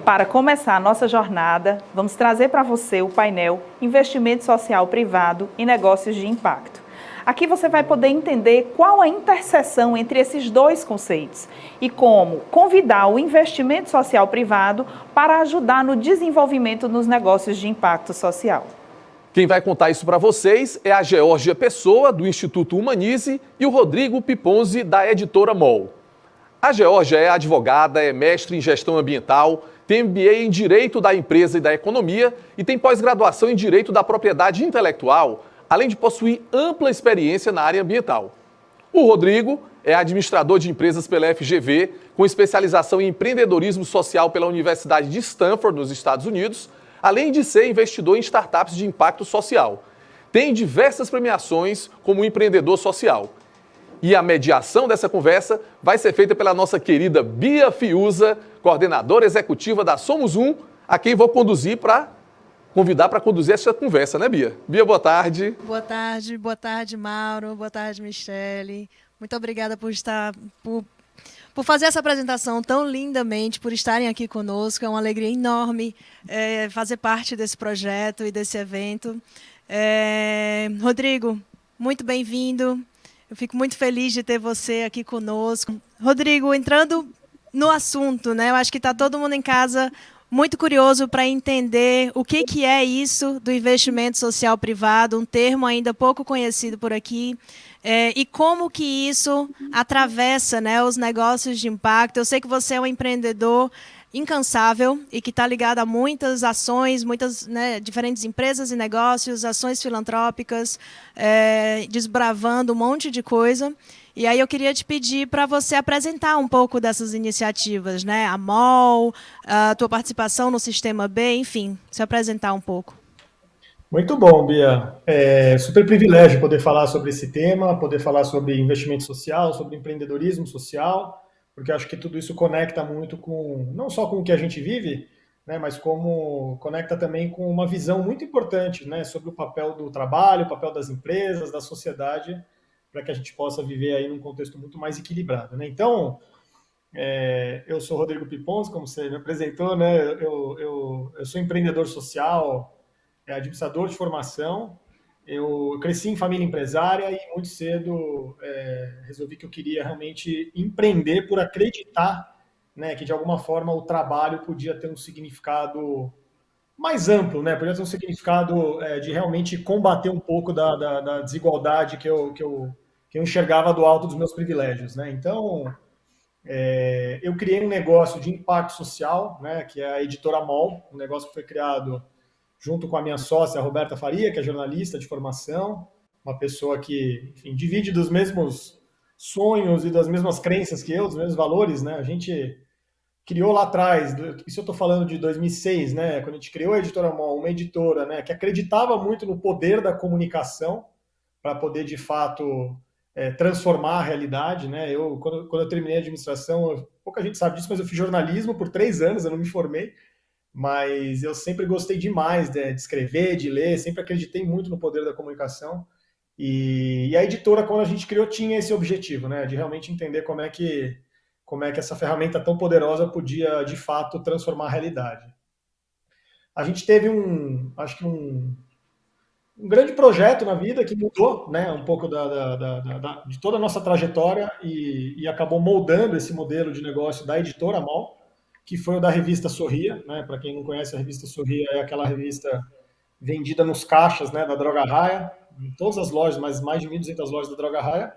Para começar a nossa jornada, vamos trazer para você o painel Investimento Social Privado e Negócios de Impacto. Aqui você vai poder entender qual a interseção entre esses dois conceitos e como convidar o investimento social privado para ajudar no desenvolvimento dos negócios de impacto social. Quem vai contar isso para vocês é a Geórgia Pessoa, do Instituto Humanize, e o Rodrigo Piponzi, da editora MOL. A Geórgia é advogada, é mestre em gestão ambiental, tem MBA em Direito da Empresa e da Economia e tem pós-graduação em Direito da Propriedade Intelectual, além de possuir ampla experiência na área ambiental. O Rodrigo é administrador de empresas pela FGV, com especialização em empreendedorismo social pela Universidade de Stanford, nos Estados Unidos, além de ser investidor em startups de impacto social. Tem diversas premiações como empreendedor social. E a mediação dessa conversa vai ser feita pela nossa querida Bia Fiuza, coordenadora executiva da Somos Um, a quem vou convidar para conduzir essa conversa, né, Bia? Bia, boa tarde. Boa tarde, Mauro, boa tarde, Michele. Muito obrigada por fazer essa apresentação tão lindamente, por estarem aqui conosco. É uma alegria enorme fazer parte desse projeto e desse evento. Rodrigo, muito bem-vindo. Eu fico muito feliz de ter você aqui conosco. Rodrigo, entrando no assunto, né? Eu acho que está todo mundo em casa muito curioso para entender o que é isso do investimento social privado, um termo ainda pouco conhecido por aqui, e como que isso atravessa, né, os negócios de impacto. Eu sei que você é um empreendedor incansável e que está ligado a muitas ações, muitas, né, diferentes empresas e negócios, ações filantrópicas, desbravando um monte de coisa. E aí eu queria te pedir para você apresentar um pouco dessas iniciativas, né? A MOL, a tua participação no Sistema B, enfim, se apresentar um pouco. Muito bom, Bia. É super privilégio poder falar sobre esse tema, poder falar sobre investimento social, sobre empreendedorismo social, porque acho que tudo isso conecta muito com, não só com o que a gente vive, né, mas como conecta também com uma visão muito importante, né, sobre o papel do trabalho, o papel das empresas, da sociedade, para que a gente possa viver aí num contexto muito mais equilibrado, né? Então, eu sou Rodrigo Piponzi, como você me apresentou, né? Eu sou empreendedor social, administrador de formação. Eu cresci em família empresária e muito cedo resolvi que eu queria realmente empreender por acreditar, né, que de alguma forma o trabalho podia ter um significado mais amplo, né? Podia ter um significado de realmente combater um pouco da desigualdade que eu enxergava do alto dos meus privilégios, né? Então, eu criei um negócio de impacto social, né, que é a Editora MOL, um negócio que foi criado junto com a minha sócia, a Roberta Faria, que é jornalista de formação, uma pessoa que, enfim, divide dos mesmos sonhos e das mesmas crenças que eu, dos mesmos valores, né? A gente criou lá atrás, isso eu estou falando de 2006, né, quando a gente criou a Editora MOL, uma editora, né, que acreditava muito no poder da comunicação para poder, de fato, transformar a realidade, né? Quando eu terminei a administração, pouca gente sabe disso, mas eu fiz jornalismo por 3 anos, eu não me formei, mas eu sempre gostei demais de escrever, de ler, sempre acreditei muito no poder da comunicação. E a editora, quando a gente criou, tinha esse objetivo, né, de realmente entender como é que essa ferramenta tão poderosa podia, de fato, transformar a realidade. A gente teve um grande projeto na vida que mudou, né, um pouco de toda a nossa trajetória e acabou moldando esse modelo de negócio da Editora MOL, que foi o da revista Sorria, né? Para quem não conhece, a revista Sorria é aquela revista vendida nos caixas, né, da Droga Raia, em todas as lojas, mas mais de 1.200 lojas da Droga Raia,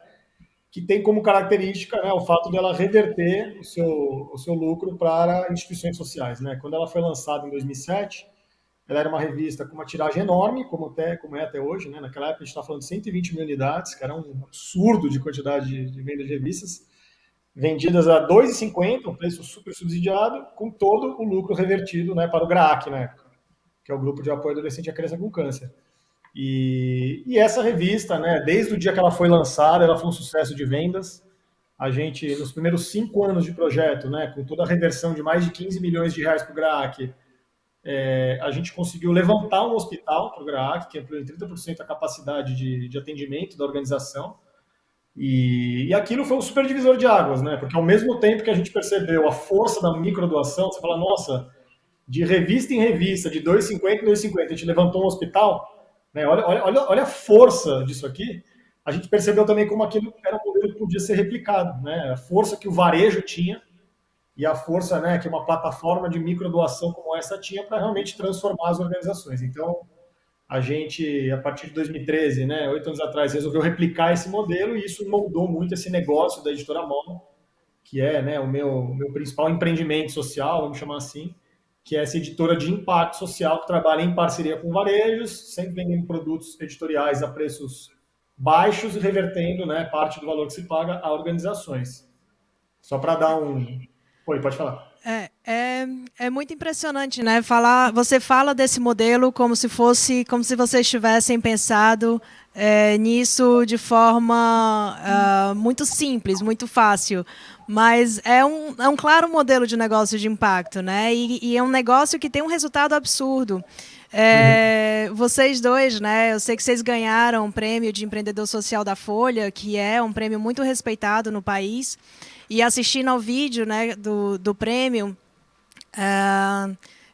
que tem como característica, né, o fato dela reverter o seu lucro para instituições sociais, né? Quando ela foi lançada em 2007, ela era uma revista com uma tiragem enorme, como é até hoje, né? Naquela época a gente está falando de 120 mil unidades, que era um absurdo de quantidade de venda de revistas, vendidas a R$ 2,50, um preço super subsidiado, com todo o lucro revertido, né, para o GRAAC, né, que é o Grupo de Apoio Adolescente à Criança com Câncer. E essa revista, né, desde o dia que ela foi lançada, ela foi um sucesso de vendas. A gente, nos primeiros 5 anos de projeto, né, com toda a reversão de mais de 15 milhões de reais para o GRAAC, a gente conseguiu levantar um hospital para o GRAAC, que ampliou em 30% a capacidade de atendimento da organização. E aquilo foi um super divisor de águas, né? Porque ao mesmo tempo que a gente percebeu a força da microdoação, você fala, nossa, de revista em revista, de 2,50 em 2,50, a gente levantou um hospital, né? Olha a força disso aqui. A gente percebeu também como aquilo era um modelo que podia ser replicado, né? A força que o varejo tinha e a força, né, que uma plataforma de microdoação como essa tinha para realmente transformar as organizações. Então, a gente, a partir de 2013, né, 8 anos atrás, resolveu replicar esse modelo e isso moldou muito esse negócio da Editora Mol, que é, né, o meu principal empreendimento social, vamos chamar assim, que é essa editora de impacto social que trabalha em parceria com varejos, sempre vendendo produtos editoriais a preços baixos e revertendo, né, parte do valor que se paga a organizações. Só para dar um... Oi, pode falar. É muito impressionante, né? Você fala desse modelo como se vocês tivessem pensado nisso de forma muito simples, muito fácil. Mas é um claro modelo de negócio de impacto, né? E é um negócio que tem um resultado absurdo. Vocês dois, né? Eu sei que vocês ganharam o prêmio de empreendedor social da Folha, que é um prêmio muito respeitado no país. E assistindo ao vídeo, né, do prêmio,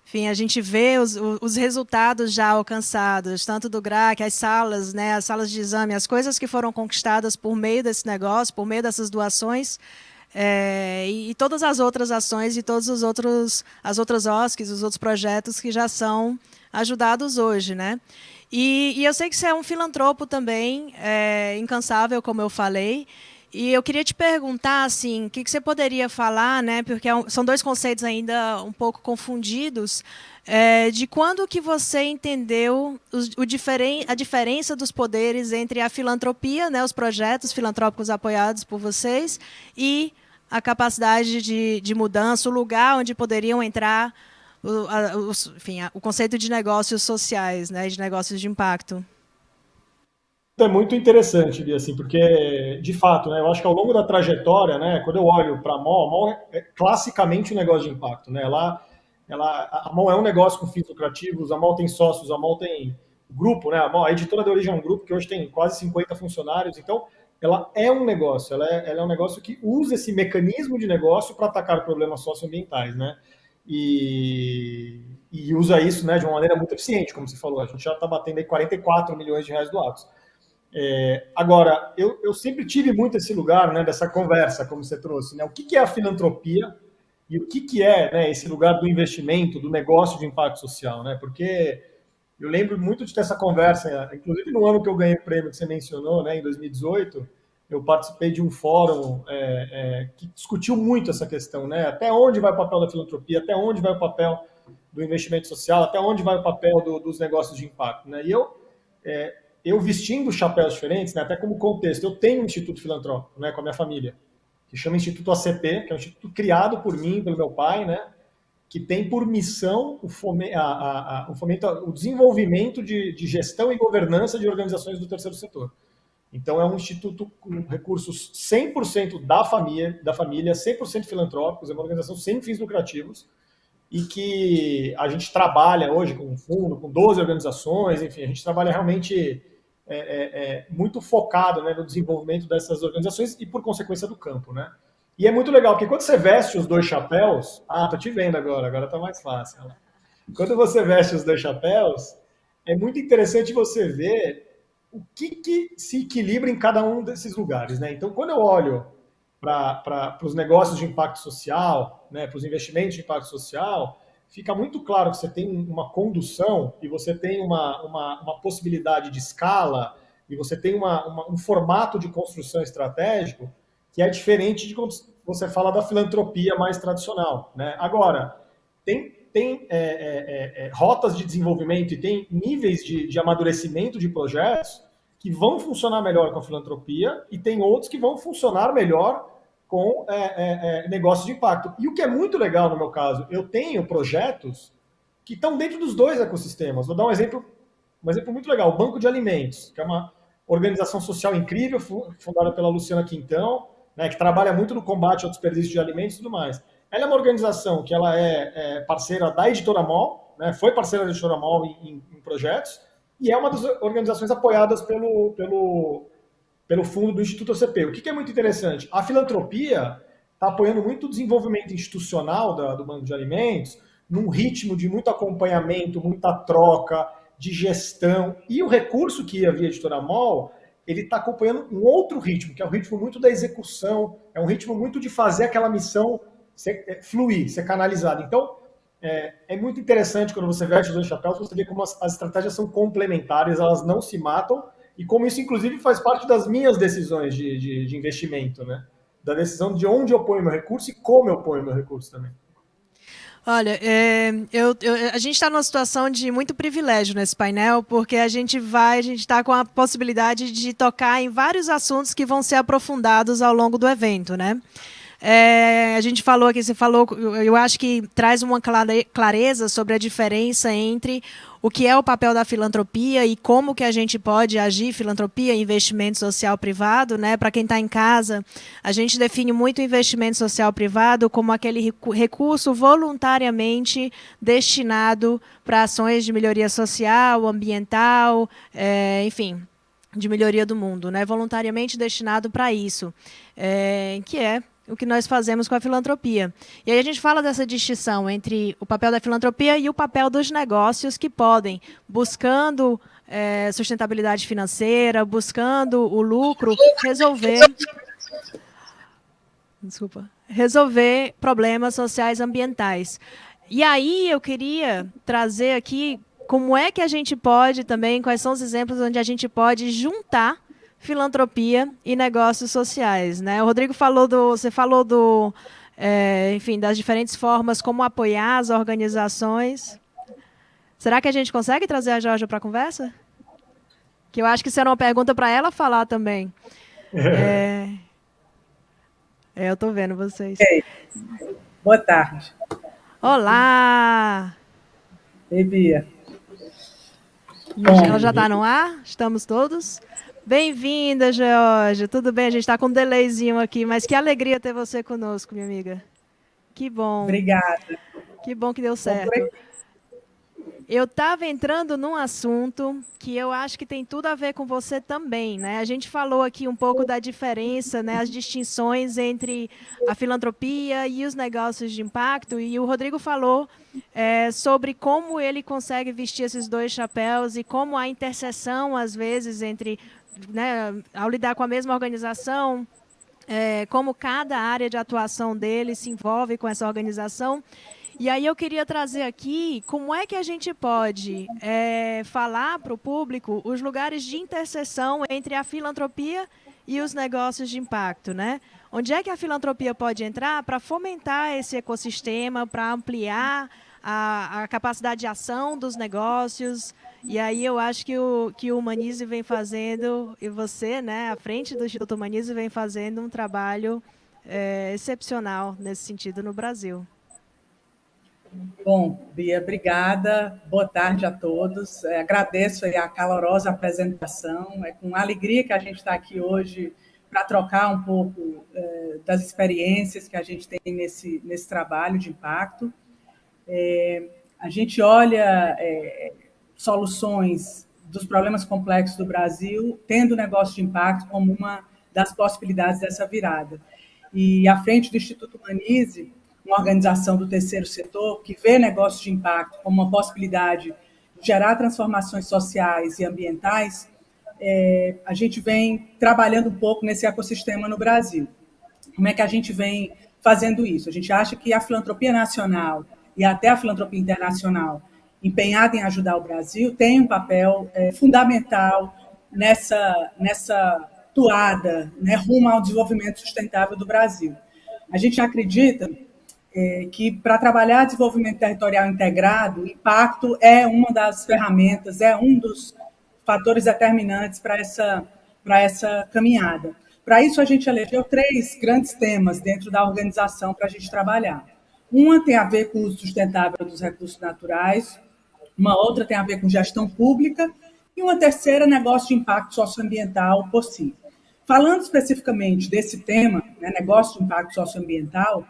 enfim, a gente vê os resultados já alcançados, tanto do GRAC, as salas, né, as salas de exame, as coisas que foram conquistadas por meio desse negócio, por meio dessas doações, e todas as outras ações e todos as outras OSCs, os outros projetos que já são ajudados hoje, né? E eu sei que você é um filantropo também, incansável, como eu falei. E eu queria te perguntar, assim, o que você poderia falar, né? Porque são dois conceitos ainda um pouco confundidos, de quando que você entendeu a diferença dos poderes entre a filantropia, né, os projetos filantrópicos apoiados por vocês, e a capacidade de mudança, o lugar onde poderiam entrar, o conceito de negócios sociais, né, de negócios de impacto. É muito interessante, Bia, assim, porque, de fato, né, eu acho que ao longo da trajetória, né, quando eu olho para a MOL é classicamente um negócio de impacto. Né? A MOL é um negócio com fins lucrativos, a MOL tem sócios, a MOL tem grupo, né? A editora de origem é um grupo que hoje tem quase 50 funcionários, então ela é um negócio, ela é um negócio que usa esse mecanismo de negócio para atacar problemas socioambientais, né? E usa isso, né, de uma maneira muito eficiente, como você falou, a gente já está batendo aí 44 milhões de reais doados. Agora, eu sempre tive muito esse lugar, né, dessa conversa, como você trouxe, né? O que é a filantropia e o que é, né, esse lugar do investimento, do negócio de impacto social, né? Porque eu lembro muito de ter essa conversa, inclusive no ano que eu ganhei o prêmio que você mencionou, né, em 2018, eu participei de um fórum que discutiu muito essa questão, né? Até onde vai o papel da filantropia, até onde vai o papel do investimento social, até onde vai o papel dos negócios de impacto, né? E eu vestindo chapéus diferentes, né, até como contexto, eu tenho um instituto filantrópico, né, com a minha família, que chama Instituto ACP, que é um instituto criado por mim, pelo meu pai, né, que tem por missão o desenvolvimento de gestão e governança de organizações do terceiro setor. Então, é um instituto com recursos 100% da família, 100% filantrópicos, é uma organização sem fins lucrativos, e que a gente trabalha hoje com um fundo, com 12 organizações, enfim, a gente trabalha realmente muito focado, né, no desenvolvimento dessas organizações e, por consequência, do campo, né? E é muito legal, porque quando você veste os dois chapéus... tô te vendo agora tá mais fácil. Quando você veste os dois chapéus, é muito interessante você ver o que se equilibra em cada um desses lugares, né? Então, quando eu olho para os negócios de impacto social, né, para os investimentos de impacto social, fica muito claro que você tem uma condução e você tem uma possibilidade de escala e você tem um formato de construção estratégico que é diferente de quando você fala da filantropia mais tradicional, né? Agora, tem rotas de desenvolvimento e tem níveis de amadurecimento de projetos que vão funcionar melhor com a filantropia e tem outros que vão funcionar melhor com negócios de impacto. E o que é muito legal no meu caso, eu tenho projetos que estão dentro dos dois ecossistemas. Vou dar um exemplo muito legal, o Banco de Alimentos, que é uma organização social incrível, fundada pela Luciana Quintão, né, que trabalha muito no combate ao desperdício de alimentos e tudo mais. Ela é uma organização que ela é parceira da Editora Mol, né, foi parceira da Editora Mol em projetos, e é uma das organizações apoiadas pelo fundo do Instituto ACP. O que é muito interessante? A filantropia está apoiando muito o desenvolvimento institucional do Banco de Alimentos, num ritmo de muito acompanhamento, muita troca, de gestão, e o recurso que ia via Editora MOL, ele está acompanhando um outro ritmo, que é um ritmo muito da execução, é um ritmo muito de fazer aquela missão fluir, ser canalizada. Então, é muito interessante quando você veste os dois chapéus, você vê como as estratégias são complementares, elas não se matam, e como isso, inclusive, faz parte das minhas decisões de investimento, né? Da decisão de onde eu ponho meu recurso e como eu ponho meu recurso também. Olha, a gente está numa situação de muito privilégio nesse painel, porque a gente está com a possibilidade de tocar em vários assuntos que vão ser aprofundados ao longo do evento, né? A gente falou aqui, você falou, eu acho que traz uma clareza sobre a diferença entre o que é o papel da filantropia e como que a gente pode agir, filantropia, investimento social privado, né? Para quem está em casa, a gente define muito o investimento social privado como aquele recurso voluntariamente destinado para ações de melhoria social, ambiental, enfim, de melhoria do mundo, né? Voluntariamente destinado para isso, que é o que nós fazemos com a filantropia. E aí a gente fala dessa distinção entre o papel da filantropia e o papel dos negócios que podem, buscando sustentabilidade financeira, buscando o lucro, resolver problemas sociais ambientais. E aí eu queria trazer aqui como é que a gente pode também, quais são os exemplos onde a gente pode juntar filantropia e negócios sociais, né? O Rodrigo você falou enfim, das diferentes formas como apoiar as organizações. Será que a gente consegue trazer a Georgia para a conversa? Que eu acho que isso era uma pergunta para ela falar também. Eu estou vendo vocês. Boa tarde. Olá! Ei, Bia. Ela já está no ar? Estamos todos? Bem-vinda, Georgia. Tudo bem? A gente está com um delayzinho aqui, mas que alegria ter você conosco, minha amiga. Que bom. Obrigada. Que bom que deu certo. Eu estava entrando num assunto que eu acho que tem tudo a ver com você também, né? A gente falou aqui um pouco da diferença, né? As distinções entre a filantropia e os negócios de impacto, e o Rodrigo falou sobre como ele consegue vestir esses dois chapéus e como a interseção, às vezes, entre, né, ao lidar com a mesma organização, como cada área de atuação dele se envolve com essa organização. E aí eu queria trazer aqui como é que a gente pode falar para o público os lugares de interseção entre a filantropia e os negócios de impacto, né? Onde é que a filantropia pode entrar para fomentar esse ecossistema, para ampliar a capacidade de ação dos negócios? E aí eu acho que o Humanize vem fazendo, e você, né, à frente do Instituto Humanize, vem fazendo um trabalho excepcional nesse sentido no Brasil. Bom, Bia, obrigada. Boa tarde a todos. Agradeço a calorosa apresentação. É com alegria que a gente está aqui hoje para trocar um pouco das experiências que a gente tem nesse trabalho de impacto. A gente olha soluções dos problemas complexos do Brasil, tendo o negócio de impacto como uma das possibilidades dessa virada. E à frente do Instituto Humanize, uma organização do terceiro setor que vê negócios de impacto como uma possibilidade de gerar transformações sociais e ambientais, a gente vem trabalhando um pouco nesse ecossistema no Brasil. Como é que a gente vem fazendo isso? A gente acha que a filantropia nacional e até a filantropia internacional, empenhada em ajudar o Brasil, tem um papel fundamental nessa toada, né, rumo ao desenvolvimento sustentável do Brasil. A gente acredita que para trabalhar desenvolvimento territorial integrado, o impacto é uma das ferramentas, é um dos fatores determinantes para essa caminhada. Para isso, a gente elegeu 3 grandes temas dentro da organização para a gente trabalhar. Uma tem a ver com o uso sustentável dos recursos naturais, uma outra tem a ver com gestão pública e uma terceira, negócio de impacto socioambiental possível. Falando especificamente desse tema, né, negócio de impacto socioambiental,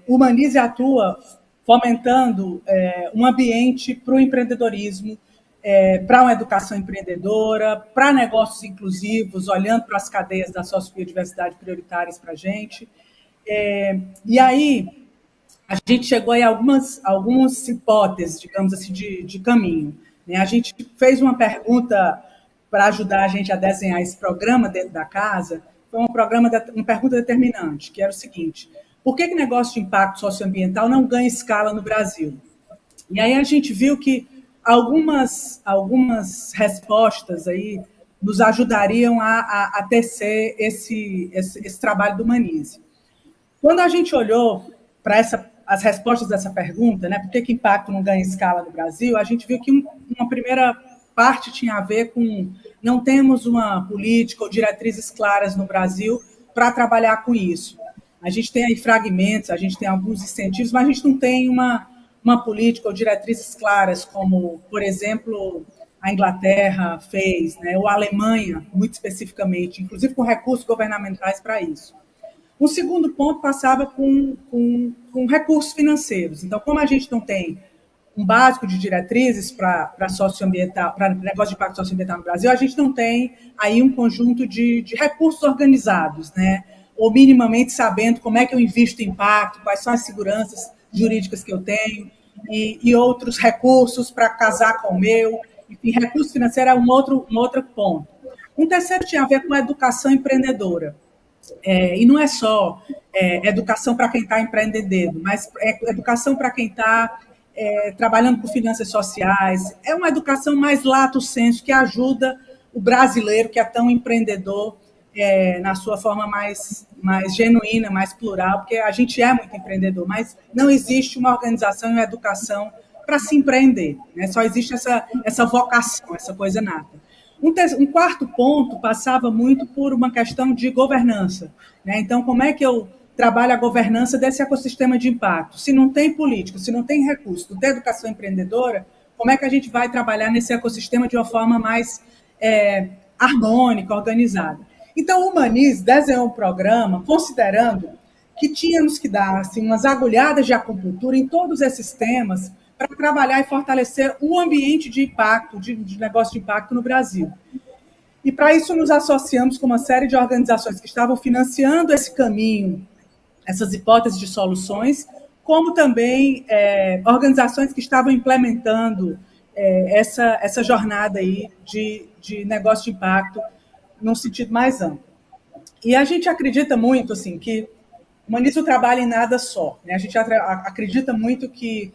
o Humanize atua fomentando um ambiente para o empreendedorismo, para uma educação empreendedora, para negócios inclusivos, olhando para as cadeias da sociobiodiversidade prioritárias para a gente. E aí, a gente chegou a algumas hipóteses, digamos assim, de caminho. Né? A gente fez uma pergunta para ajudar a gente a desenhar esse programa dentro da casa, foi uma pergunta determinante, que era o seguinte: por que negócio de impacto socioambiental não ganha escala no Brasil? E aí a gente viu que algumas respostas aí nos ajudariam a tecer esse trabalho do Humanize. Quando a gente olhou para as respostas dessa pergunta, né, por que impacto não ganha escala no Brasil, a gente viu que uma primeira parte tinha a ver com não temos uma política ou diretrizes claras no Brasil para trabalhar com isso. A gente tem aí fragmentos, a gente tem alguns incentivos, mas a gente não tem uma política ou diretrizes claras, como, por exemplo, a Inglaterra fez, né, ou a Alemanha, muito especificamente, inclusive com recursos governamentais para isso. Um segundo ponto passava com recursos financeiros. Então, como a gente não tem um básico de diretrizes para socioambiental, para negócio de impacto socioambiental no Brasil, a gente não tem aí um conjunto de recursos organizados, né? Ou minimamente sabendo como é que eu invisto em impacto, quais são as seguranças jurídicas que eu tenho, e outros recursos para casar com o meu. Enfim, recurso financeiro é um outro ponto. Um terceiro tinha a ver com a educação empreendedora. E não é só educação para quem está empreendendo, mas é educação para quem está trabalhando com finanças sociais. É uma educação mais lato sensu, que ajuda o brasileiro, que é tão empreendedor, na sua forma mais genuína, mais plural, porque a gente é muito empreendedor, mas não existe uma organização e uma educação para se empreender, né? Só existe essa vocação, essa coisa nata. Um quarto ponto passava muito por uma questão de governança, né? Então, como é que eu trabalho a governança desse ecossistema de impacto? Se não tem política, se não tem recurso, não tem educação empreendedora, como é que a gente vai trabalhar nesse ecossistema de uma forma mais harmônica, organizada? Então, o Humanize desenhou um programa considerando que tínhamos que dar assim, umas agulhadas de acupuntura em todos esses temas para trabalhar e fortalecer o ambiente de impacto, de negócio de impacto no Brasil. E, para isso, nos associamos com uma série de organizações que estavam financiando esse caminho, essas hipóteses de soluções, como também organizações que estavam implementando essa jornada aí de negócio de impacto num sentido mais amplo. E a gente acredita muito assim, que o Humanize trabalha em nada só, né? A gente acredita muito que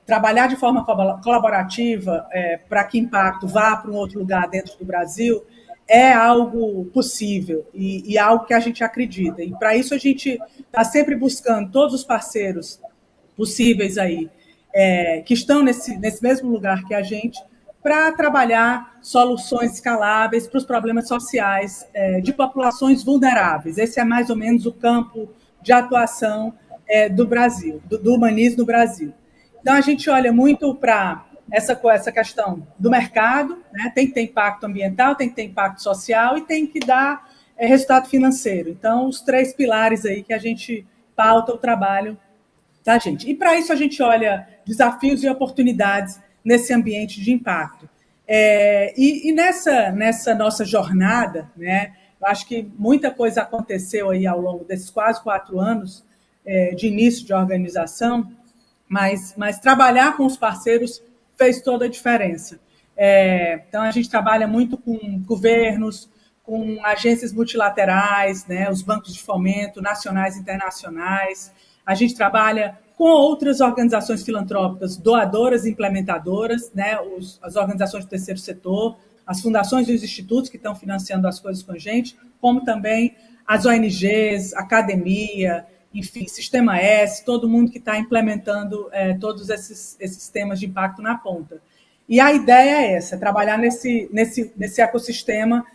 trabalhar de forma colaborativa para que impacto vá para um outro lugar dentro do Brasil é algo possível e algo que a gente acredita. E, para isso, a gente está sempre buscando todos os parceiros possíveis aí, que estão nesse mesmo lugar que a gente, para trabalhar soluções escaláveis para os problemas sociais de populações vulneráveis. Esse é mais ou menos o campo de atuação do Brasil, do Humanize no Brasil. Então, a gente olha muito para essa questão do mercado, né? Tem que ter impacto ambiental, tem que ter impacto social e tem que dar resultado financeiro. Então, os 3 pilares aí que a gente pauta o trabalho da gente. E, para isso, a gente olha desafios e oportunidades nesse ambiente de impacto. E nessa nossa jornada, né, eu acho que muita coisa aconteceu aí ao longo desses quase 4 anos de início de organização, mas trabalhar com os parceiros fez toda a diferença. Então, a gente trabalha muito com governos, com agências multilaterais, né, os bancos de fomento nacionais e internacionais. A gente trabalha com outras organizações filantrópicas doadoras e implementadoras, né, as organizações do terceiro setor, as fundações e os institutos que estão financiando as coisas com a gente, como também as ONGs, academia, enfim, Sistema S, todo mundo que está implementando todos esses temas de impacto na ponta. E a ideia é essa, trabalhar nesse ecossistema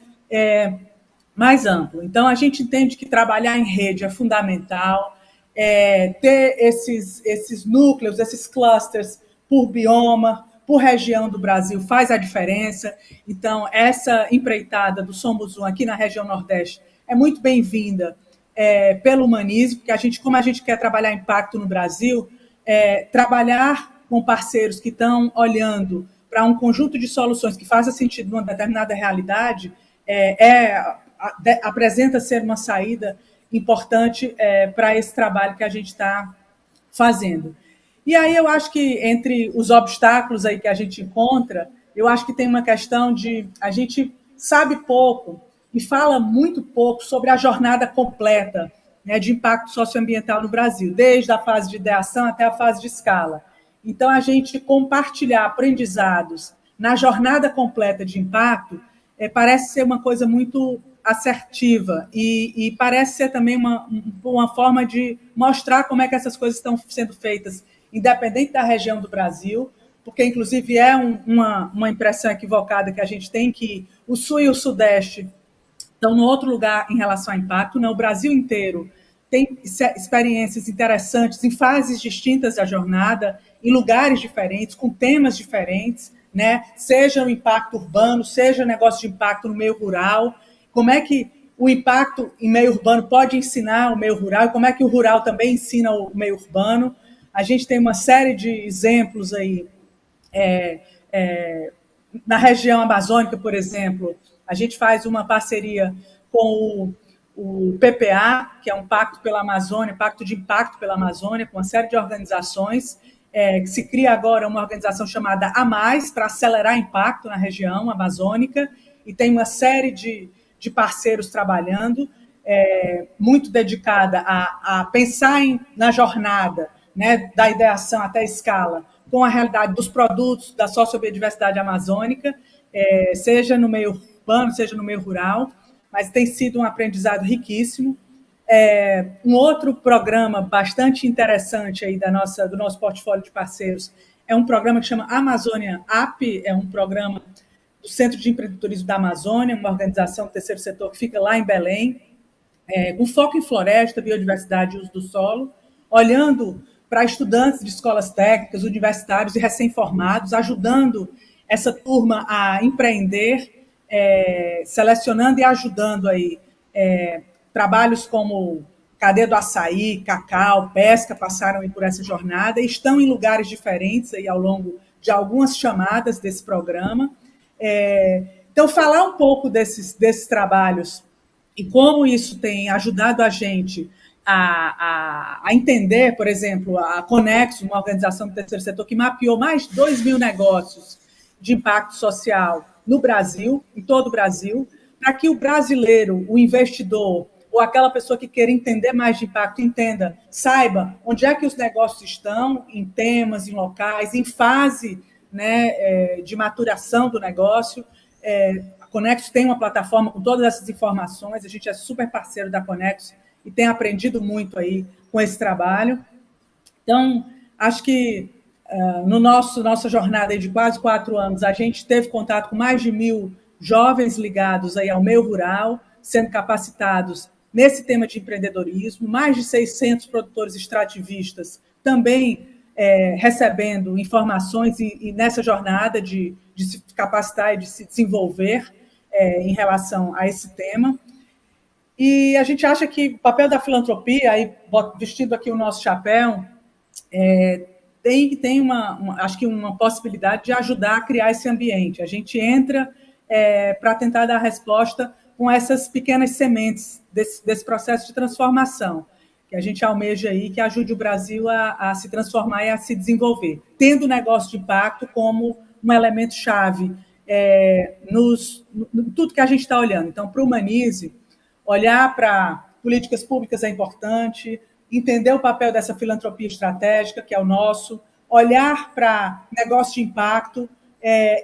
mais amplo. Então, a gente entende que trabalhar em rede é fundamental, ter esses núcleos, esses clusters por bioma, por região do Brasil faz a diferença. Então, essa empreitada do Somos Um aqui na região Nordeste é muito bem-vinda pelo Humanize, porque como a gente quer trabalhar impacto no Brasil, trabalhar com parceiros que estão olhando para um conjunto de soluções que faça sentido numa determinada realidade, apresenta ser uma saída importante para esse trabalho que a gente está fazendo. E aí eu acho que entre os obstáculos aí que a gente encontra, eu acho que tem uma questão de a gente sabe pouco e fala muito pouco sobre a jornada completa, né, de impacto socioambiental no Brasil, desde a fase de ideação até a fase de escala. Então, a gente compartilhar aprendizados na jornada completa de impacto parece ser uma coisa muito assertiva e parece ser também uma forma de mostrar como é que essas coisas estão sendo feitas, independente da região do Brasil, porque, inclusive, é uma impressão equivocada que a gente tem que o Sul e o Sudeste estão no outro lugar em relação ao impacto. Não, o Brasil inteiro tem experiências interessantes em fases distintas da jornada, em lugares diferentes, com temas diferentes, né? Seja o impacto urbano, seja negócio de impacto no meio rural, como é que o impacto em meio urbano pode ensinar o meio rural, e como é que o rural também ensina o meio urbano. A gente tem uma série de exemplos aí. Na região amazônica, por exemplo, a gente faz uma parceria com o PPA, que é um pacto pela Amazônia, pacto de impacto pela Amazônia, com uma série de organizações, que se cria agora uma organização chamada A Mais, para acelerar impacto na região amazônica, e tem uma série de parceiros trabalhando, muito dedicada a pensar na jornada, né, da ideação até a escala, com a realidade dos produtos da sociobiodiversidade amazônica, seja no meio urbano, seja no meio rural, mas tem sido um aprendizado riquíssimo. Um outro programa bastante interessante aí do nosso portfólio de parceiros é um programa que chama Amazônia App, é um programa do Centro de Empreendedorismo da Amazônia, uma organização do terceiro setor que fica lá em Belém, com foco em floresta, biodiversidade e uso do solo, olhando para estudantes de escolas técnicas, universitários e recém-formados, ajudando essa turma a empreender, selecionando e ajudando aí trabalhos como cadeia do açaí, cacau, pesca, passaram aí por essa jornada e estão em lugares diferentes aí ao longo de algumas chamadas desse programa. Então, falar um pouco desses trabalhos e como isso tem ajudado a gente a entender, por exemplo, a Conexo, uma organização do terceiro setor que mapeou mais de 2.000 negócios de impacto social no Brasil, em todo o Brasil, para que o brasileiro, o investidor, ou aquela pessoa que queira entender mais de impacto, entenda, saiba onde é que os negócios estão, em temas, em locais, em fase, né, de maturação do negócio. A Conexo tem uma plataforma com todas essas informações, a gente é super parceiro da Conexo e tem aprendido muito aí com esse trabalho. Então, acho que nossa jornada aí de quase 4 anos, a gente teve contato com mais de 1.000 jovens ligados aí ao meio rural, sendo capacitados nesse tema de empreendedorismo, mais de 600 produtores extrativistas também recebendo informações e nessa jornada de se capacitar e de se desenvolver em relação a esse tema. E a gente acha que o papel da filantropia, aí, vestindo aqui o nosso chapéu, tem acho que uma possibilidade de ajudar a criar esse ambiente. A gente entra para tentar dar resposta com essas pequenas sementes desse processo de transformação, que a gente almeja aí, que ajude o Brasil a se transformar e a se desenvolver, tendo o negócio de impacto como um elemento-chave tudo que a gente está olhando. Então, para o Humanize, olhar para políticas públicas é importante, entender o papel dessa filantropia estratégica, que é o nosso, olhar para negócio de impacto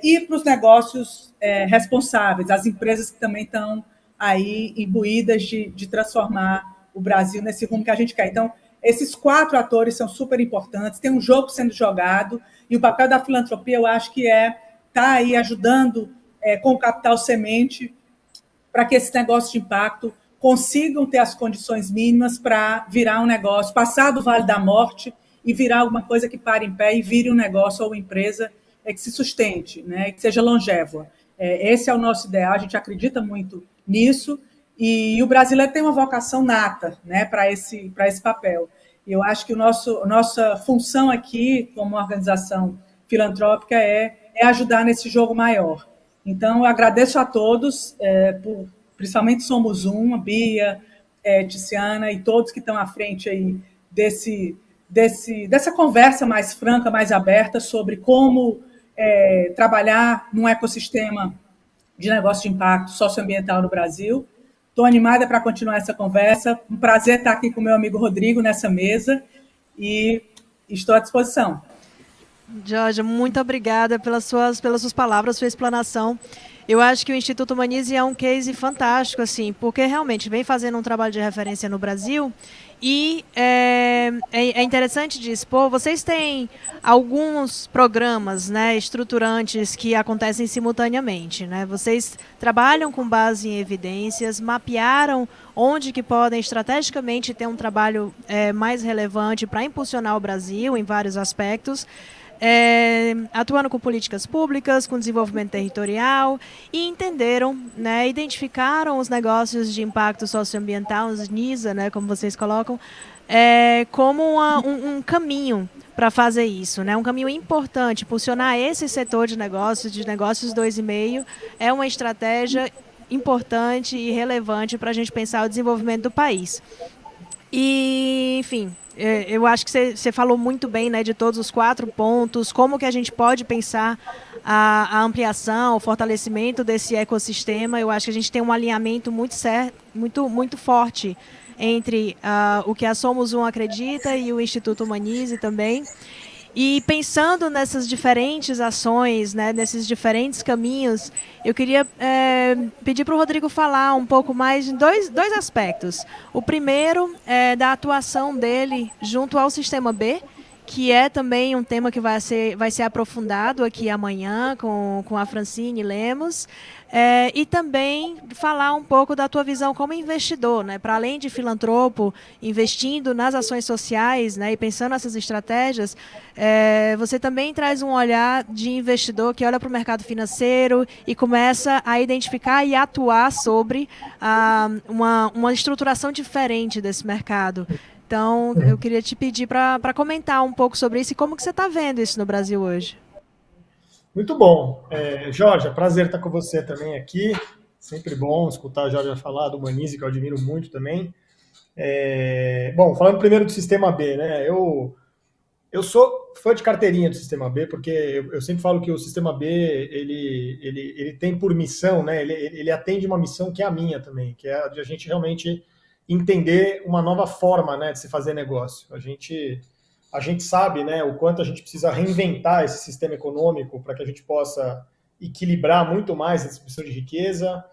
e para os negócios responsáveis, as empresas que também estão aí imbuídas de transformar o Brasil nesse rumo que a gente quer. Então, esses 4 atores são super importantes, tem um jogo sendo jogado, e o papel da filantropia, eu acho que está aí ajudando com o capital semente para que esses negócios de impacto consigam ter as condições mínimas para virar um negócio, passar do Vale da Morte e virar alguma coisa que pare em pé e vire um negócio ou uma empresa que se sustente, né, que seja longeva. Esse é o nosso ideal, a gente acredita muito nisso, e o brasileiro tem uma vocação nata, né, para esse papel. E eu acho que nossa função aqui, como organização filantrópica, é ajudar nesse jogo maior. Então, eu agradeço a todos, principalmente Somos Um, a Bia, Tiziana e todos que estão à frente aí desse dessa conversa mais franca, mais aberta sobre como trabalhar num ecossistema de negócio de impacto socioambiental no Brasil. Estou animada para continuar essa conversa. Um prazer estar aqui com o meu amigo Rodrigo nessa mesa e estou à disposição. Georgia, muito obrigada pelas suas palavras, sua explanação. Eu acho que o Instituto Humanize é um case fantástico, assim, porque realmente vem fazendo um trabalho de referência no Brasil e é interessante de expor. Vocês têm alguns programas, né, estruturantes que acontecem simultaneamente, né? Vocês trabalham com base em evidências, mapearam onde que podem estrategicamente ter um trabalho mais relevante para impulsionar o Brasil em vários aspectos. Atuando com políticas públicas, com desenvolvimento territorial e entenderam, né, identificaram os negócios de impacto socioambiental, os NISA, né, como vocês colocam, como um caminho para fazer isso, né, um caminho importante. Impulsionar esse setor de negócios 2,5, é uma estratégia importante e relevante para a gente pensar o desenvolvimento do país. E, enfim, eu acho que você falou muito bem, né, de todos os 4 pontos, como que a gente pode pensar a ampliação, o fortalecimento desse ecossistema. Eu acho que a gente tem um alinhamento muito forte entre o que a Somos Um acredita e o Instituto Humanize também. E pensando nessas diferentes ações, né, nesses diferentes caminhos, eu queria pedir para o Rodrigo falar um pouco mais de dois aspectos. O primeiro é da atuação dele junto ao Sistema B, que é também um tema que vai ser aprofundado aqui amanhã com a Francine Lemos, e também falar um pouco da tua visão como investidor, né? Para além de filantropo, investindo nas ações sociais, né, e pensando nessas estratégias, você também traz um olhar de investidor que olha para o mercado financeiro e começa a identificar e atuar sobre uma estruturação diferente desse mercado. Então, eu queria te pedir para comentar um pouco sobre isso e como que você está vendo isso no Brasil hoje. Muito bom. Jorge, prazer estar com você também aqui. Sempre bom escutar a Jorge falar do Humanize, que eu admiro muito também. Bom, falando primeiro do Sistema B, né? Eu sou fã de carteirinha do Sistema B, porque eu sempre falo que o Sistema B, ele tem por missão, né? Ele atende uma missão que é a minha também, que é a de a gente realmente entender uma nova forma, né, de se fazer negócio. A gente sabe, né, o quanto a gente precisa reinventar esse sistema econômico para que a gente possa equilibrar muito mais a distribuição de riqueza.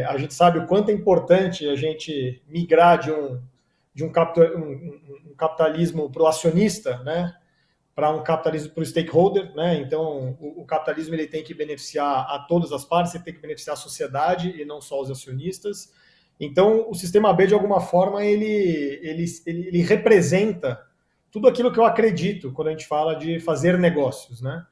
A gente sabe o quanto é importante a gente migrar de um capitalismo para o acionista, né, para um capitalismo para o stakeholder, né? Então, o capitalismo ele tem que beneficiar a todas as partes, ele tem que beneficiar a sociedade e não só os acionistas. Então, o Sistema B, de alguma forma, ele representa tudo aquilo que eu acredito quando a gente fala de fazer negócios, né?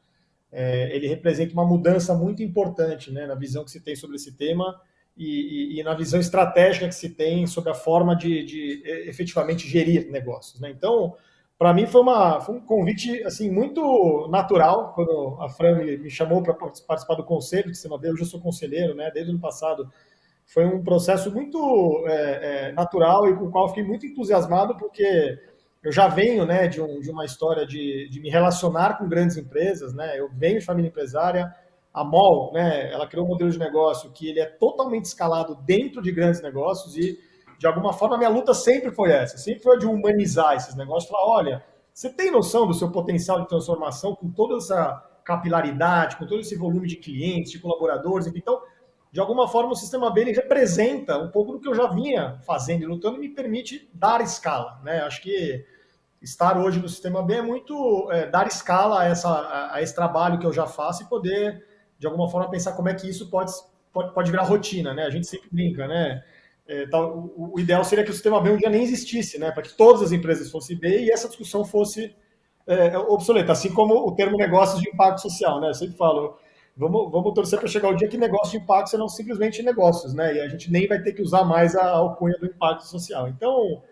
Ele representa uma mudança muito importante, né, na visão que se tem sobre esse tema e na visão estratégica que se tem sobre a forma de efetivamente gerir negócios, né? Então, para mim foi um convite assim muito natural quando a Fran me chamou para participar do conselho do Sistema B. Hoje eu sou conselheiro, né, desde o ano passado. Foi um processo muito natural e com o qual eu fiquei muito entusiasmado, porque eu já venho, né, de uma história de me relacionar com grandes empresas, né? Eu venho de família empresária. A MOL, né, ela criou um modelo de negócio que ele é totalmente escalado dentro de grandes negócios e, de alguma forma, a minha luta sempre foi essa. Sempre foi de humanizar esses negócios. Falar, olha, você tem noção do seu potencial de transformação com toda essa capilaridade, com todo esse volume de clientes, de colaboradores, então, de alguma forma, o Sistema B ele representa um pouco do que eu já vinha fazendo e lutando e me permite dar escala, né? Acho que estar hoje no Sistema B é muito dar escala a esse trabalho que eu já faço e poder, de alguma forma, pensar como é que isso pode virar rotina, né? A gente sempre brinca, né? O ideal seria que o Sistema B um dia nem existisse, né? Para que todas as empresas fossem B e essa discussão fosse obsoleta, assim como o termo negócios de impacto social, né? Eu sempre falo, vamos torcer para chegar o dia que negócio de impacto serão simplesmente negócios, né? E a gente nem vai ter que usar mais a alcunha do impacto social. Então,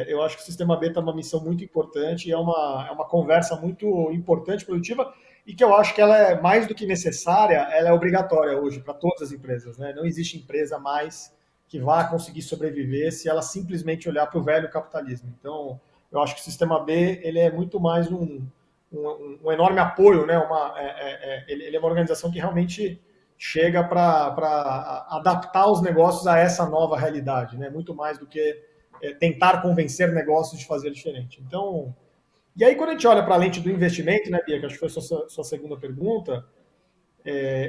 eu acho que o Sistema B está numa missão muito importante e é uma conversa muito importante, produtiva, e que eu acho que ela é mais do que necessária, ela é obrigatória hoje para todas as empresas, né? Não existe empresa mais que vá conseguir sobreviver se ela simplesmente olhar para o velho capitalismo. Então, eu acho que o Sistema B ele é muito mais um enorme apoio, né? Ele é uma organização que realmente chega para adaptar os negócios a essa nova realidade, né? Muito mais do que tentar convencer negócios de fazer diferente. Então, e aí quando a gente olha para a lente do investimento, né, Bia, que acho que foi a sua segunda pergunta,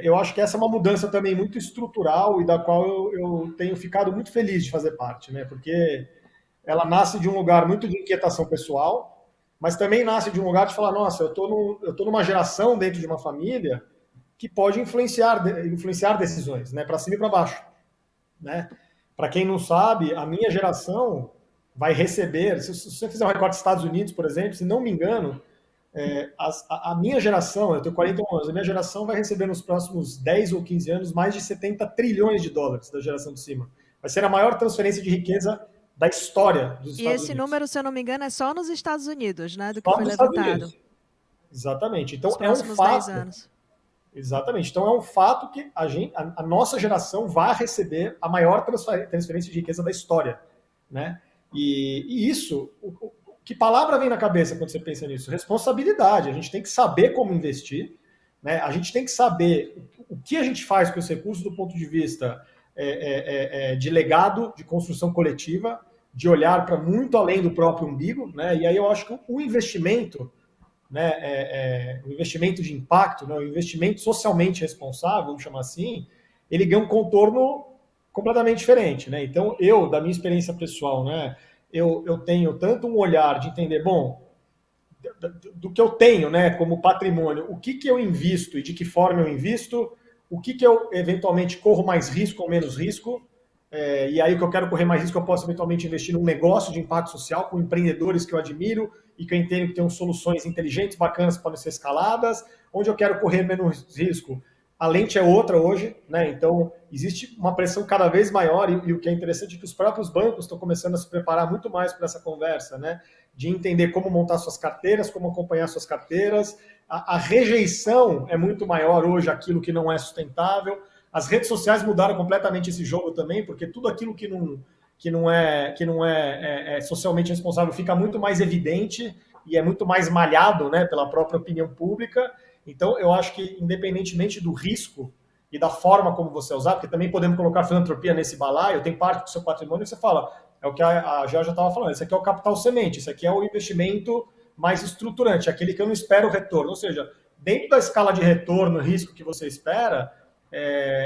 eu acho que essa é uma mudança também muito estrutural e da qual eu tenho ficado muito feliz de fazer parte, né? Porque ela nasce de um lugar muito de inquietação pessoal, mas também nasce de um lugar de falar, nossa, eu tô numa geração dentro de uma família que pode influenciar decisões, né, para cima e para baixo, né? Para quem não sabe, a minha geração vai receber, se você fizer um recorte dos Estados Unidos, por exemplo, se não me engano, a minha geração, eu tenho 41 anos, a minha geração vai receber nos próximos 10 ou 15 anos mais de 70 trilhões de dólares da geração de cima. Vai ser a maior transferência de riqueza da história dos Estados Unidos. E esse número, se eu não me engano, é só nos Estados Unidos, né, do que Só foi nos Estados levantado. Unidos. Exatamente. Então, Nos é um próximos 10 fato. anos. Exatamente. Então, é um fato que a nossa geração vai receber a maior transferência de riqueza da história, né? E isso, que palavra vem na cabeça quando você pensa nisso? Responsabilidade. A gente tem que saber como investir, né? A gente tem que saber o que a gente faz com os recursos do ponto de vista de legado, de construção coletiva, de olhar para muito além do próprio umbigo, né? E aí eu acho que o investimento, né, o investimento de impacto, né, o investimento socialmente responsável, vamos chamar assim, ele ganha um contorno completamente diferente, né? Então, da minha experiência pessoal, né, eu tenho tanto um olhar de entender, bom, do que eu tenho, né, como patrimônio, o que eu invisto e de que forma eu invisto, o que eu eventualmente corro mais risco ou menos risco, e aí o que eu quero correr mais risco, eu posso eventualmente investir num negócio de impacto social com empreendedores que eu admiro e que eu entendo que tem soluções inteligentes, bacanas, que podem ser escaladas. Onde eu quero correr menos risco, a lente é outra hoje, né? Então, existe uma pressão cada vez maior e o que é interessante é que os próprios bancos estão começando a se preparar muito mais para essa conversa, né? De entender como montar suas carteiras, como acompanhar suas carteiras. A rejeição é muito maior hoje àquilo que não é sustentável. As redes sociais mudaram completamente esse jogo também, porque tudo aquilo que não é socialmente responsável fica muito mais evidente e é muito mais malhado, né, pela própria opinião pública. Então, eu acho que, independentemente do risco e da forma como você usar, porque também podemos colocar filantropia nesse balaio, tem parte do seu patrimônio que você fala, é o que a Georgia estava falando, esse aqui é o capital semente, esse aqui é o investimento mais estruturante, aquele que eu não espero o retorno. Ou seja, dentro da escala de retorno, risco que você espera,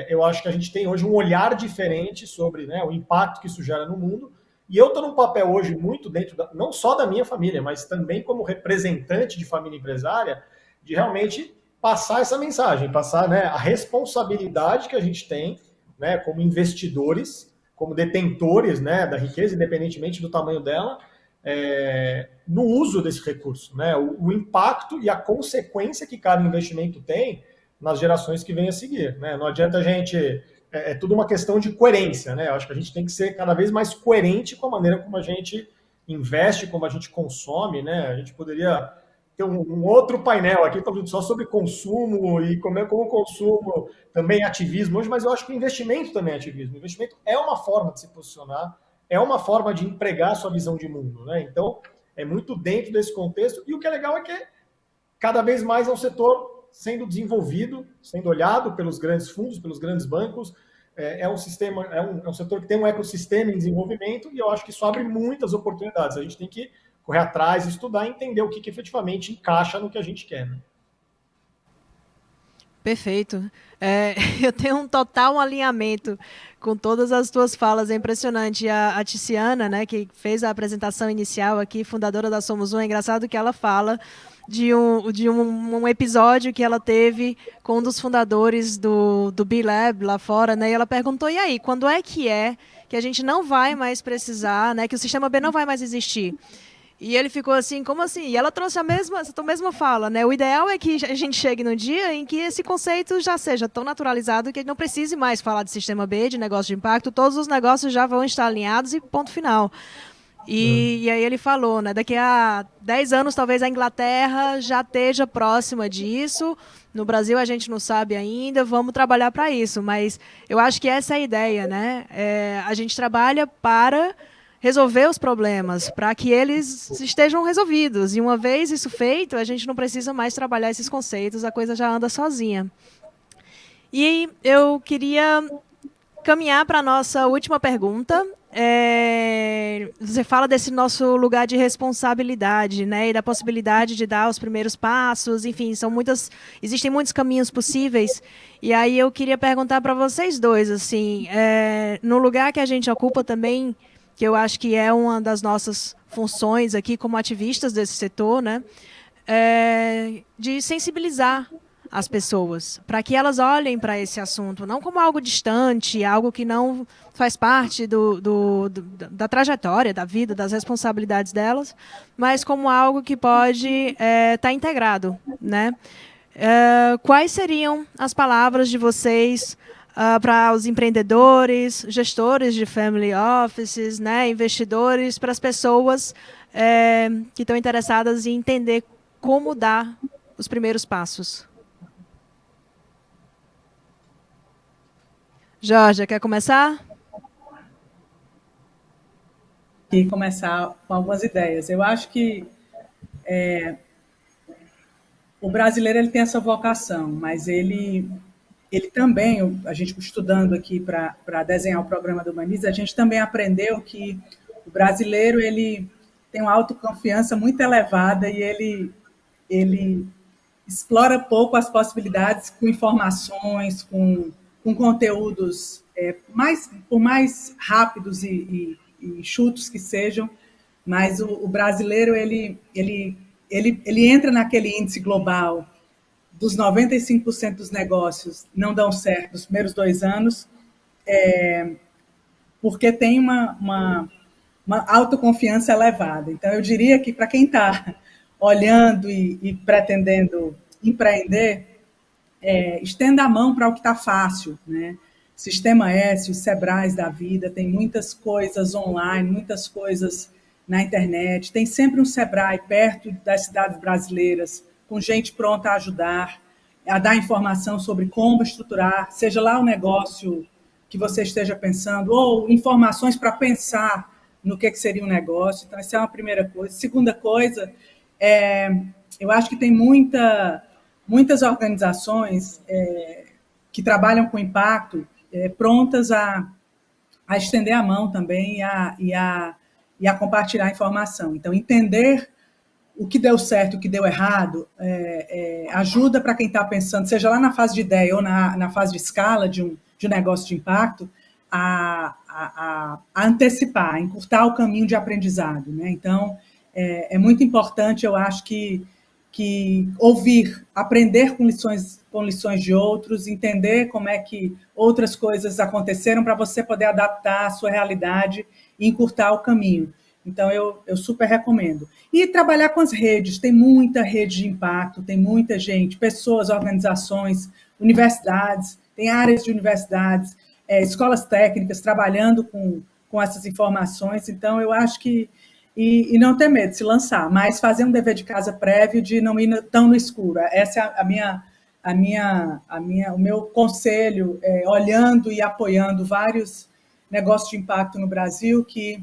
eu acho que a gente tem hoje um olhar diferente sobre, né, o impacto que isso gera no mundo. E eu estou num papel hoje muito dentro, não só da minha família, mas também como representante de família empresária, de realmente passar essa mensagem, passar, né, a responsabilidade que a gente tem, né, como investidores, como detentores, né, da riqueza, independentemente do tamanho dela, no uso desse recurso, né, o impacto e a consequência que cada investimento tem nas gerações que vêm a seguir, né? Não adianta a gente... É tudo uma questão de coerência, né? Eu acho que a gente tem que ser cada vez mais coerente com a maneira como a gente investe, como a gente consome, né? A gente poderia ter um outro painel aqui falando só sobre consumo e como o consumo também é ativismo hoje, mas eu acho que o investimento também é ativismo. O investimento é uma forma de se posicionar, é uma forma de empregar a sua visão de mundo, né? Então, é muito dentro desse contexto. E o que é legal é que cada vez mais é um setor sendo desenvolvido, sendo olhado pelos grandes fundos, pelos grandes bancos. É um sistema, é um setor que tem um ecossistema em desenvolvimento e eu acho que isso abre muitas oportunidades. A gente tem que correr atrás, estudar e entender o que efetivamente encaixa no que a gente quer, né? Perfeito. Eu tenho um total alinhamento com todas as tuas falas, é impressionante. A Tiziana, né, que fez a apresentação inicial aqui, fundadora da Somos Um, é engraçado que ela fala de um episódio que ela teve com um dos fundadores do B-Lab lá fora, né, e ela perguntou, e aí, quando é que a gente não vai mais precisar, né, que o sistema B não vai mais existir? E ele ficou assim, como assim? E ela trouxe essa mesma fala, né? O ideal é que a gente chegue num dia em que esse conceito já seja tão naturalizado que a gente não precise mais falar de sistema B, de negócio de impacto, todos os negócios já vão estar alinhados e ponto final. E aí ele falou, né? Daqui a 10 anos, talvez a Inglaterra já esteja próxima disso. No Brasil a gente não sabe ainda, vamos trabalhar para isso. Mas eu acho que essa é a ideia, né? A gente trabalha para resolver os problemas, para que eles estejam resolvidos. E uma vez isso feito, a gente não precisa mais trabalhar esses conceitos, a coisa já anda sozinha. E eu queria caminhar para a nossa última pergunta. Você fala desse nosso lugar de responsabilidade, né, e da possibilidade de dar os primeiros passos, enfim, existem muitos caminhos possíveis. E aí eu queria perguntar para vocês dois, assim, no lugar que a gente ocupa também, que eu acho que é uma das nossas funções aqui como ativistas desse setor, né, de sensibilizar as pessoas, para que elas olhem para esse assunto, não como algo distante, algo que não faz parte da trajetória, da vida, das responsabilidades delas, mas como algo que pode estar integrado, né? Quais seriam as palavras de vocês para os empreendedores, gestores de family offices, né, investidores, para as pessoas que estão interessadas em entender como dar os primeiros passos? Jorge, quer começar? E começar com algumas ideias. Eu acho que o brasileiro ele tem essa vocação, mas ele também, a gente ele aqui para desenhar o programa do Humanize, a gente também aprendeu que o brasileiro ele tem uma autoconfiança muito elevada e ele explora pouco as possibilidades com informações, com conteúdos por mais rápidos e chutos que sejam, mas o brasileiro ele entra naquele índice global dos 95% dos negócios não dão certo nos primeiros 2 anos, porque tem uma autoconfiança elevada. Então, eu diria que para quem está olhando e pretendendo empreender, estenda a mão para o que está fácil, né? Sistema S, os Sebrais da vida, tem muitas coisas online, muitas coisas na internet, tem sempre um Sebrae perto das cidades brasileiras, com gente pronta a ajudar, a dar informação sobre como estruturar, seja lá o negócio que você esteja pensando, ou informações para pensar no que seria um negócio. Então, essa é uma primeira coisa. Segunda coisa, eu acho que tem muitas organizações que trabalham com impacto prontas a estender a mão também e a compartilhar informação. Então, entender o que deu certo e o que deu errado ajuda para quem está pensando, seja lá na fase de ideia ou na fase de escala de um negócio de impacto, a antecipar, a encurtar o caminho de aprendizado, né? Então, é muito importante, eu acho que ouvir, aprender com lições de outros, entender como é que outras coisas aconteceram para você poder adaptar a sua realidade e encurtar o caminho. Então, eu super recomendo. E trabalhar com as redes, tem muita rede de impacto, tem muita gente, pessoas, organizações, universidades, tem áreas de universidades, escolas técnicas trabalhando com essas informações. Então, eu acho que e não ter medo de se lançar, mas fazer um dever de casa prévio de não ir tão no escuro. Essa é o meu conselho, olhando e apoiando vários negócios de impacto no Brasil, que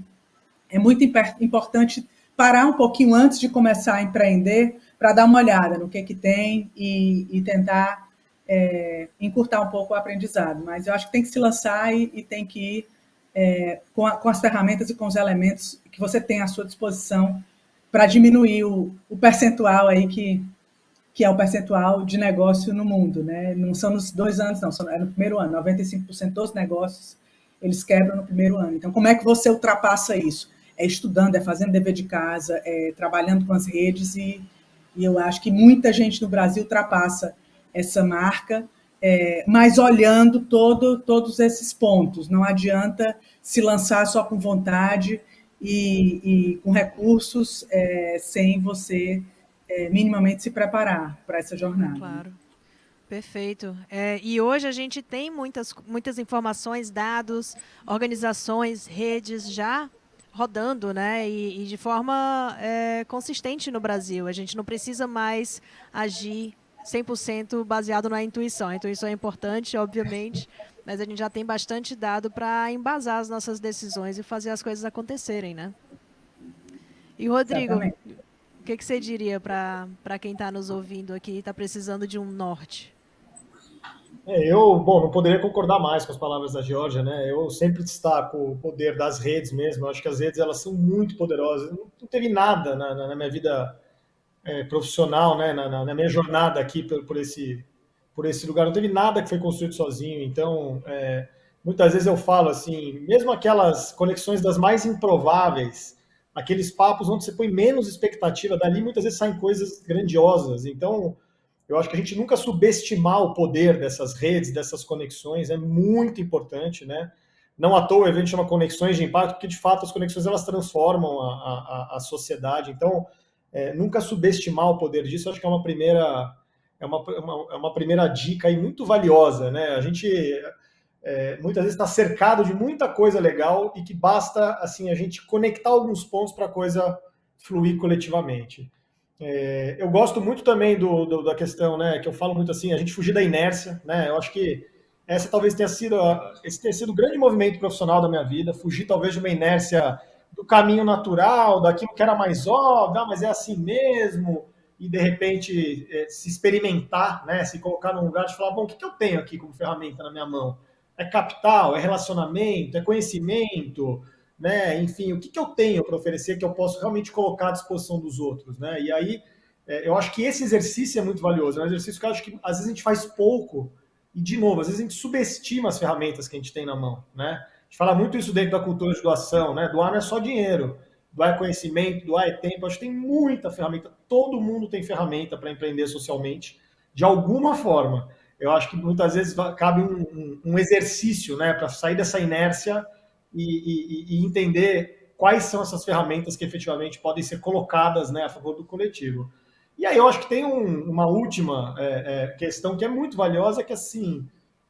é muito importante parar um pouquinho antes de começar a empreender para dar uma olhada no que tem e tentar encurtar um pouco o aprendizado. Mas eu acho que tem que se lançar e tem que ir com as ferramentas e com os elementos que você tem à sua disposição para diminuir o percentual aí que é o percentual de negócio no mundo, né? Não são nos 2 anos, não, é no primeiro ano. 95% dos negócios, eles quebram no primeiro ano. Então, como é que você ultrapassa isso? É estudando, é fazendo dever de casa, é trabalhando com as redes e eu acho que muita gente no Brasil ultrapassa essa marca, mas olhando todos esses pontos. Não adianta se lançar só com vontade e com recursos sem você minimamente se preparar para essa jornada. Claro, perfeito. E hoje a gente tem muitas informações, dados, organizações, redes já rodando, né? E de forma consistente no Brasil. A gente não precisa mais agir 100% baseado na intuição. A intuição é importante, obviamente, mas a gente já tem bastante dado para embasar as nossas decisões e fazer as coisas acontecerem, né? E, Rodrigo, Certamente. o que você diria para quem está nos ouvindo aqui e está precisando de um norte? Bom, não poderia concordar mais com as palavras da Georgia, né? Eu sempre destaco o poder das redes mesmo. Eu acho que as redes elas são muito poderosas. Não teve nada na minha vida profissional, né? Na minha jornada aqui por esse lugar, não teve nada que foi construído sozinho. Então, muitas vezes eu falo assim, mesmo aquelas conexões das mais improváveis, aqueles papos onde você põe menos expectativa, dali muitas vezes saem coisas grandiosas. Então, eu acho que a gente nunca subestimar o poder dessas redes, dessas conexões, é muito importante, né? Não à toa o evento chama Conexões de Impacto, porque de fato as conexões elas transformam a sociedade. Então, nunca subestimar o poder disso, acho que é uma primeira dica aí muito valiosa, né? A gente muitas vezes está cercado de muita coisa legal e que basta assim a gente conectar alguns pontos para a coisa fluir coletivamente. Eu gosto muito também da questão, né, que eu falo muito assim, a gente fugir da inércia, né? Eu acho que esse tenha sido o grande movimento profissional da minha vida, fugir talvez de uma inércia do caminho natural, daquilo que era mais óbvio, mas é assim mesmo, e de repente se experimentar, né, se colocar num lugar de falar, bom, o que eu tenho aqui como ferramenta na minha mão? É capital, é relacionamento, é conhecimento, né? Enfim, o que eu tenho para oferecer que eu posso realmente colocar à disposição dos outros, né? E aí, eu acho que esse exercício é muito valioso, é um exercício que eu acho que às vezes a gente faz pouco e, de novo, às vezes a gente subestima as ferramentas que a gente tem na mão, né? A gente fala muito isso dentro da cultura de doação, né? Doar não é só dinheiro, doar é conhecimento, doar é tempo, acho que tem muita ferramenta, todo mundo tem ferramenta para empreender socialmente, de alguma forma. Eu acho que muitas vezes cabe um exercício, né, para sair dessa inércia e entender quais são essas ferramentas que efetivamente podem ser colocadas, né, a favor do coletivo. E aí eu acho que tem uma última questão que é muito valiosa, que assim,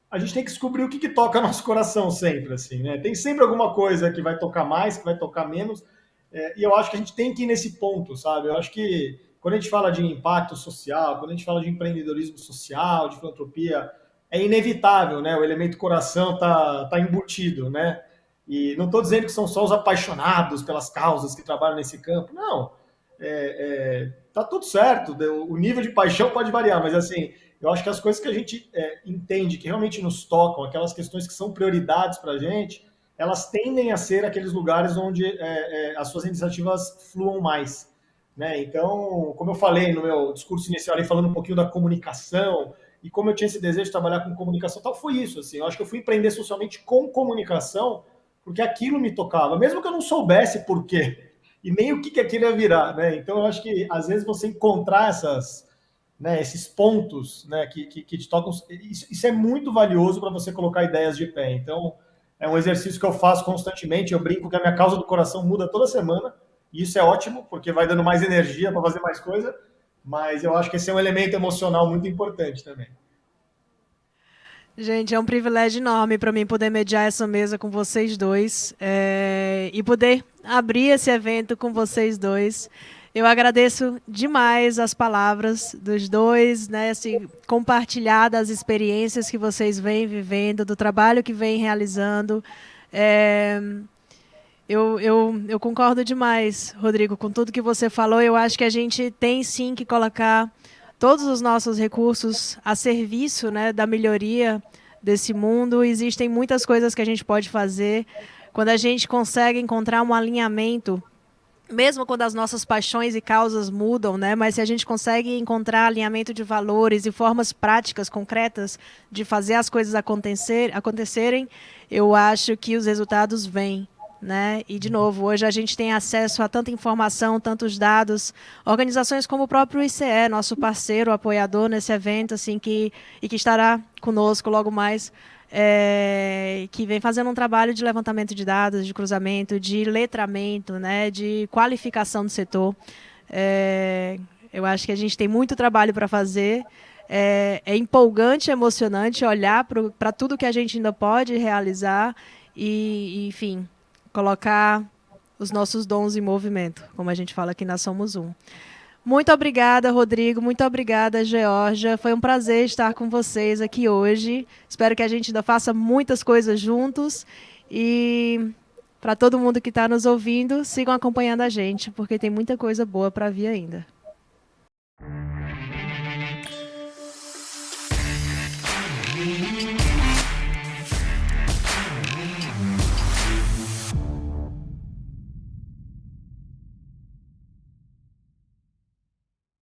a gente tem que descobrir o que toca nosso coração sempre, assim, né? Tem sempre alguma coisa que vai tocar mais, que vai tocar menos, e eu acho que a gente tem que ir nesse ponto, sabe? Eu acho que quando a gente fala de impacto social, quando a gente fala de empreendedorismo social, de filantropia, é inevitável, né? O elemento coração tá embutido, né? E não estou dizendo que são só os apaixonados pelas causas que trabalham nesse campo, não. Tá tudo certo, o nível de paixão pode variar, mas assim, eu acho que as coisas que a gente entende que realmente nos tocam, aquelas questões que são prioridades para a gente, elas tendem a ser aqueles lugares onde as suas iniciativas fluam mais. Né? Então, como eu falei no meu discurso inicial, falando um pouquinho da comunicação, e como eu tinha esse desejo de trabalhar com comunicação, tal, foi isso. Assim, eu acho que eu fui empreender socialmente com comunicação, porque aquilo me tocava, mesmo que eu não soubesse por quê, e nem o que aquilo ia virar. Né? Então, eu acho que, às vezes, você encontrar esses pontos, né, que te tocam, isso é muito valioso para você colocar ideias de pé. Então, é um exercício que eu faço constantemente, eu brinco que a minha causa do coração muda toda semana, e isso é ótimo, porque vai dando mais energia para fazer mais coisa, mas eu acho que esse é um elemento emocional muito importante também. Gente, é um privilégio enorme para mim poder mediar essa mesa com vocês dois e poder abrir esse evento com vocês dois. Eu agradeço demais as palavras dos dois, né, assim, compartilhar das experiências que vocês vêm vivendo, do trabalho que vêm realizando. Eu concordo demais, Rodrigo, com tudo que você falou. Eu acho que a gente tem sim que colocar todos os nossos recursos a serviço, né, da melhoria desse mundo. Existem muitas coisas que a gente pode fazer. Quando a gente consegue encontrar um alinhamento, mesmo quando as nossas paixões e causas mudam, né, mas se a gente consegue encontrar alinhamento de valores e formas práticas, concretas, de fazer as coisas acontecerem, eu acho que os resultados vêm. Né? E, de novo, hoje a gente tem acesso a tanta informação, tantos dados, organizações como o próprio ICE, nosso parceiro, apoiador nesse evento, assim, que estará conosco logo mais, que vem fazendo um trabalho de levantamento de dados, de cruzamento, de letramento, né? De qualificação do setor. Eu acho que a gente tem muito trabalho para fazer. É empolgante, emocionante olhar para tudo que a gente ainda pode realizar e enfim, colocar os nossos dons em movimento, como a gente fala aqui na Somos Um. Muito obrigada, Rodrigo. Muito obrigada, Geórgia. Foi um prazer estar com vocês aqui hoje. Espero que a gente ainda faça muitas coisas juntos. E para todo mundo que está nos ouvindo, sigam acompanhando a gente, porque tem muita coisa boa para vir ainda.